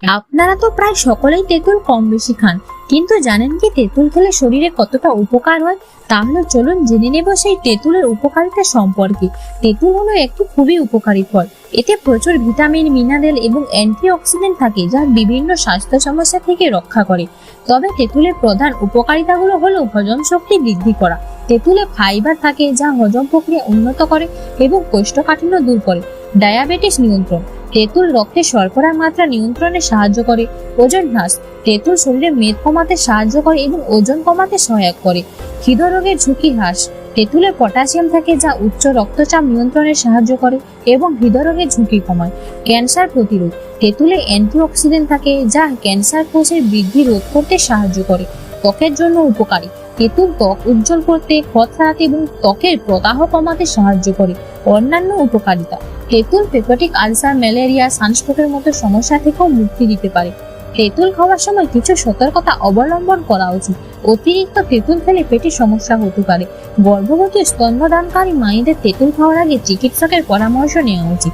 আপনারা তো প্রায় সকলেই তেঁতুল কম বেশি খান, কিন্তু জানেন কি তেঁতুল খেলে শরীরে কতটা উপকার হয়? তাহলে চলুন জেনে নেব সেই তেঁতুলের উপকারিতা সম্পর্কে। তেঁতুল হলো একটি খুবই উপকারী ফল। এতে প্রচুর ভিটামিন, মিনারেল এবং অ্যান্টিঅক্সিডেন্ট থাকে, যা বিভিন্ন স্বাস্থ্য সমস্যা থেকে রক্ষা করে। তবে তেঁতুলের প্রধান উপকারিতাগুলো হলো হজম শক্তি বৃদ্ধি করা। তেঁতুলে ফাইবার থাকে, যা হজম প্রক্রিয়া উন্নত করে এবং কোষ্ঠকাঠিন্য দূর করে। ডায়াবেটিস নিয়ন্ত্রণ, তেঁতুল রক্তে শর্করার মাত্রা নিয়ন্ত্রণে সাহায্য করে। ওজন হ্রাস, তেঁতুল শরীরে মেদ কমাতে সাহায্য করে এবং ওজন কমাতে সহায়ক করে। হৃদরোগের ঝুঁকি হ্রাস, তেঁতুলে পটাশিয়াম থাকে, যা উচ্চ রক্তচাপ নিয়ন্ত্রণে সাহায্য করে এবং হৃদরোগের ঝুঁকি কমায়। ক্যান্সার প্রতিরোধ, তেঁতুলে অ্যান্টিঅক্সিডেন্ট থাকে, যা ক্যান্সার কোষের বৃদ্ধি রোধ করতে সাহায্য করে। ত্বকের জন্য উপকারী, তেঁতুল ত্বক উজ্জ্বল করতে, ক্ষত সারাতে এবং ত্বকের প্রদাহ কমাতে সাহায্য করে। অন্যান্য উপকারিতা, তেঁতুল পেপটিক আলসার, ম্যালেরিয়া, সানস্ট্রোকের মতো সমস্যা থেকেও মুক্তি দিতে পারে। তেঁতুল খাওয়ার সময় কিছু সতর্কতা অবলম্বন করা উচিত। অতিরিক্ত তেঁতুল খেলে পেটে সমস্যা হতে পারে। গর্ভবতী স্তন্যদানকারী মায়েদের তেঁতুল খাওয়ার আগে চিকিৎসকের পরামর্শ নেওয়া উচিত।